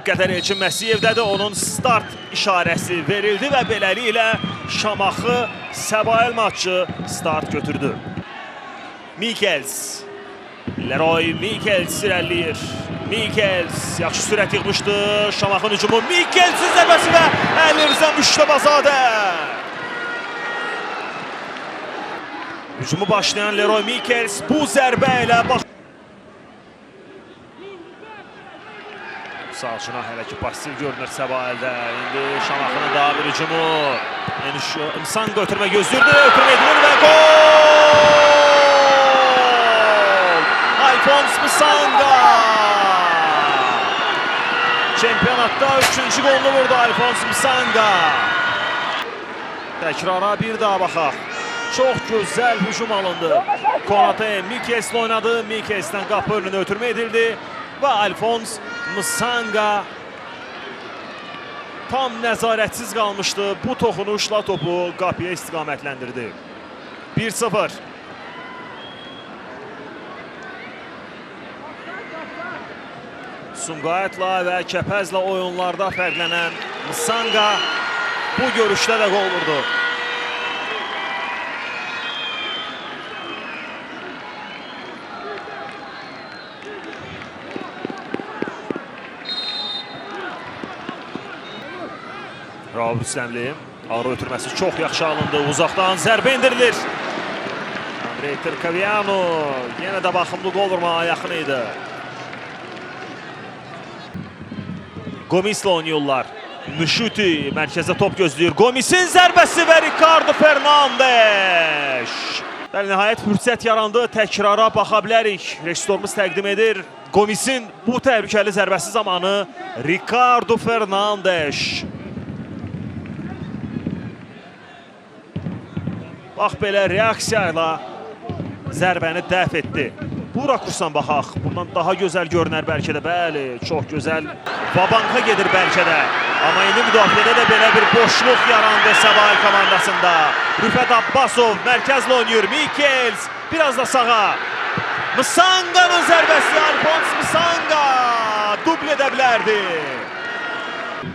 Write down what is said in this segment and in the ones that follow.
Diqqətlər Elçin Məsiyevdədir, onun start işarəsi verildi və beləliklə Şamaxı Səbail maçı start götürdü. Mikels, Leroy Mikels irəliləyir. Mikels yaxşı sürət yığmışdı. Şamaxın hücumu, Mikelsin zərbəsi və Əlirzə Müştəbəzadə. Hücumu başlayan Leroy Mikels bu zərbə ilə Salçına hələ ki pasiv görünür Səbaildə. İndi Şamaxının daha bir hücumu. Msanga ötürmə gözlürdü. Ötürmə edilir və gol! Alfons Msanga! Çempionatda 3-cü golunu vurdu Alfons Msanga. Təkrara bir daha baxaq. Çox gözəl hücum alındı. Konate Mikels'le oynadı. Mikels'dən qapı önünə ötürmə edildi. Və Alfons Msanga tam nəzarətsiz qalmışdı. Bu toxunuşla topu qapıya istiqamətləndirdi. 1-0. Sumqayıtla və Kəpəzlə oyunlarda fərqlənən Msanga bu görüşdə də qol vurdu. Rauf Rüstəmli, arı ötürməsi çox yaxşı alındı. Uzaqdan zərbə indirilir. Andrei Tırkaviano yenə də baxımlı qol vurmağa yaxın idi. Gomis'lə oynayırlar. Müşuti mərkəzdə top gözləyir. Gomis'in zərbəsi və Ricardo Fernandes. Bəli, nəhayət fürsət yarandı. Təkrara baxa bilərik. Rejissorumuz təqdim edir. Gomis'in bu təhlükəli zərbəsi zamanı Ricardo Fernandes. Bax belə reaksiya ilə zərbəni dəf etdi. Bu rakursdan baxaq. Bundan daha gözəl görünər bəlkə də. Bəli, çox gözəl. Vabanka gedir bəlkə də. Amma indi müdafiədə də belə bir boşluq yarandı Səbail komandasında. Rüfət Abbasov mərkəzlə oynayır. Mikels biraz da sağa. Msanga'nın zərbəsi. Alfons Msanga dubl edə bilərdi.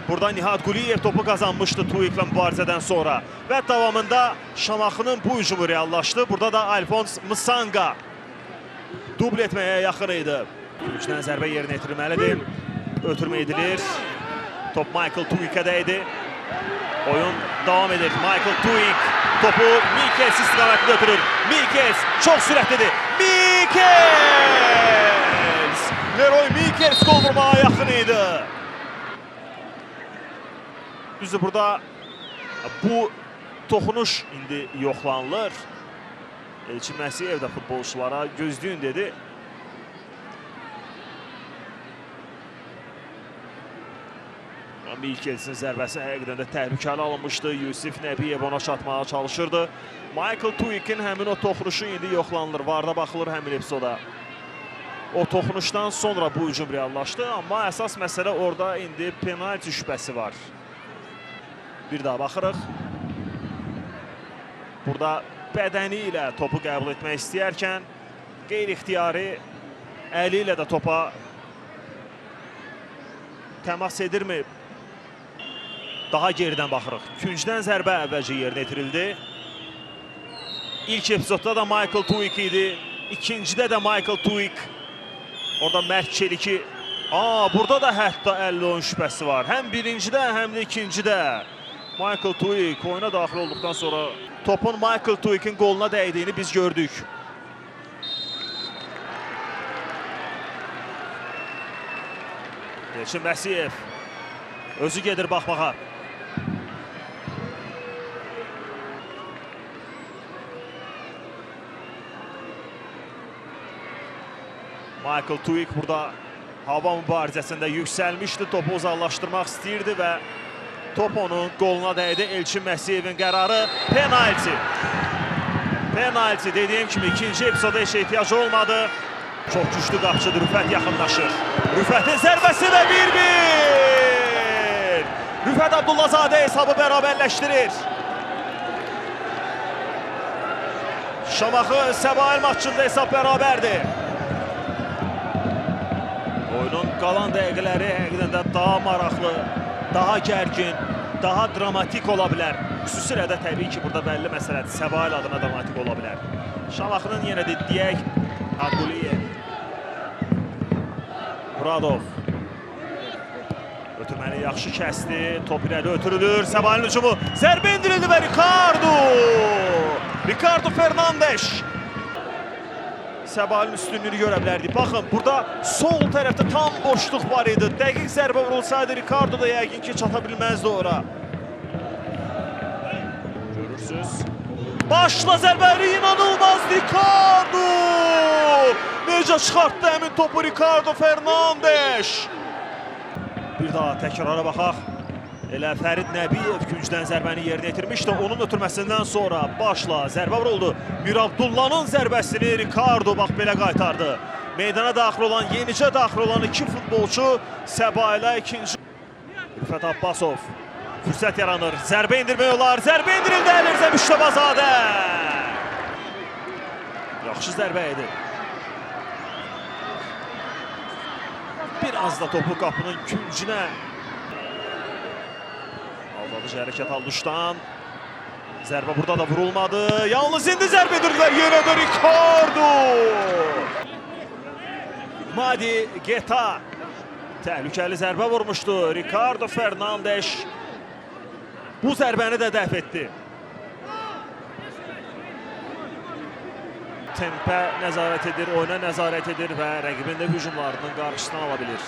Burada Nihat Quliyev topu qazanmışdı Tuik'lə mübarizədən sonra. Və davamında Şamaxının bu hücumu reallaşdı. Burada da Alfons Msanga dubl etməyə yaxın idi. Üçdən zərbə yerinə yetirilməlidir. Ötürmə edilir. Top Michael Tuik'ə dəydi. Oyun davam edir. Michael Tuik topu Mikels istiqamətində ötürür. Mikels çox sürətlidir. Mikels! Leroy Mikels gol vurmağa yaxın idi. Düzdür, burada bu toxunuş indi yoxlanılır. Elçin Məsiyev də futbolçulara gözləyin dedi. Mikels'in zərbəsi həqiqdən də təhlükəli alınmışdı. Yusif Nəbiyev ona çatmağa çalışırdı. Michael Tuik'in həmin o toxunuşu indi yoxlanılır. Varda baxılır həmin epizoda. O toxunuşdan sonra bu hücum reallaşdı. Amma əsas məsələ orada indi penalti şübhəsi var. Bir daha baxırıq. Burada bədəni ilə topu qəbul etmək istəyərkən qeyri-ixtiyari əli ilə də topa təmas edirmi? Daha geridən baxırıq. Küncdən zərbə əvvəlcə yerinə yetirildi. İlk epizodda da Michael Tuik idi. İkincidə də Michael Tuik. Orada Mərk Çeliki. Burada da hətta 50 oyun şübhəsi var. Həm birincidə, həm də ikincidə. Michael Tuik oyuna daxil olduqdan sonra topun Michael Tuik'in qoluna dəydiyini biz gördük. Elçin Məsiyev özü gedir baxmağa. Michael Tuik burada hava mübarizəsində yüksəlmişdi. Topu uzaqlaşdırmaq istəyirdi və top onun qoluna dəydi. Elçin Məsiyevin qərarı penalti. Penalti dediyim kimi ikinci epizoda heç ehtiyacı olmadı. Çox güclü qapıcıdır. Rüfət yaxınlaşır. Rüfətin zərbəsi və 1-1. Rüfət Abdullazadə hesabı bərabərləşdirir. Şamaxı Səbail maçında hesab bərabərdir. Oyunun qalan dəqiqələri həqiqətən də daha maraqlı, daha gərgin, daha dramatik ola bilər. Xüsusilə də təbii ki, burada bəlli məsələdir. Səbail adına dramatik ola bilər. Şamaxının yenə də deyək, Aquliyev, Muradov. Ötürməni yaxşı kəsdi, top irəli ötürülür, Səbailin hücumu, zərbə indirildi və Ricardo Fernandes. Səbailin üstünlüyünü görə bilərdik. Baxın, burada sol tərəfdə tam boşluq var idi. Dəqiq zərbə vurulsaydı, Ricardo da yəqin ki, çata bilməzdi ora. Görürsünüz. Başla zərbəli, inanılmaz Ricardo! Necə çıxartdı həmin topu Ricardo Fernandes? Bir daha təkrara baxaq. Elə Fərid Nəbiyev küncdən zərbəni yerinə yetirmişdi. Onun ötürməsindən sonra başla zərbə vuruldu. Mir Abdullah'ın zərbəsini Ricardo bax belə qaytardı. Meydana daxil olan, yenicə daxil olan iki futbolçu Səbailə ikinci. Rüfət Abbasov. Fürsət yaranır. Zərbə indirmək olar. Zərbə indirildi Əlirzə Müştəbazadə. Yaxşı zərbə idi. Biraz da topu qapının küncünə. Aldadıcı hərəkət Alduşdan. Zərbə burada da vurulmadı. Yalnız indi zərbə edirlər. Yenə də Ricardo. Madi Geta. Təhlükəli zərbə vurmuşdu. Ricardo Fernandes bu zərbəni də dəf etdi. Tempə nəzarət edir, oyuna nəzarət edir və rəqibin də hücumlarının qarşısını ala bilir.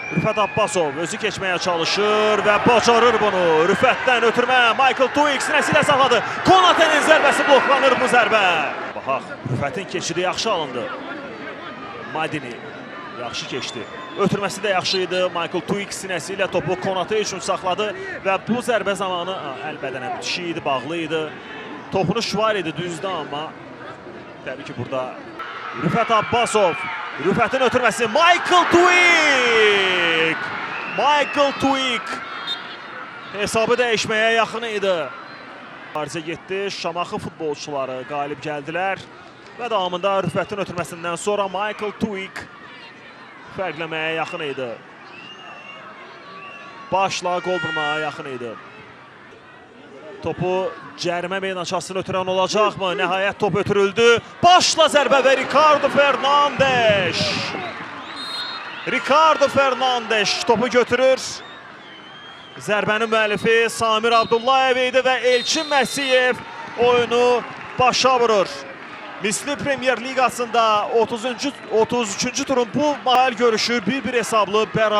Rüfət Abbasov özü keçməyə çalışır və bacarır bunu. Rüfətdən ötürmə, Michael Twix sinəsi ilə saxladı. Konate'nin zərbəsi bloklanır bu zərbə. Baxaq, Rüfətin keçidi yaxşı alındı. Madini yaxşı keçdi. Ötürməsi də yaxşı idi. Michael Twix sinəsi ilə topu Konate üçün saxladı və bu zərbə zamanı əl bədənə bitişi idi, bağlı idi. Topunu şvar idi, düzdü amma təbii ki, burada Rüfət Abbasov, Rüfətin ötürməsi, Michael Twix hesabı dəyişməyə yaxın idi. Arzə getdi, Şamaxı futbolçuları qalib gəldilər və davamında Rüfətin ötürməsindən sonra Michael Twix fərqləməyə yaxın idi. Başla qol vurmağa yaxın idi. Topu cərimə meydançasını ötürən olacaqmı? Nəhayət top ötürüldü. Başla zərbə və Ricardo Fernandes. Ricardo Fernandes topu götürür. Zərbənin müəllifi Samir Abdullayev idi və Elçin Məsiyev oyunu başa vurur. Misli Premier Liqasında 33-cü turun bu mahal görüşü 1-1 hesablı bərabər.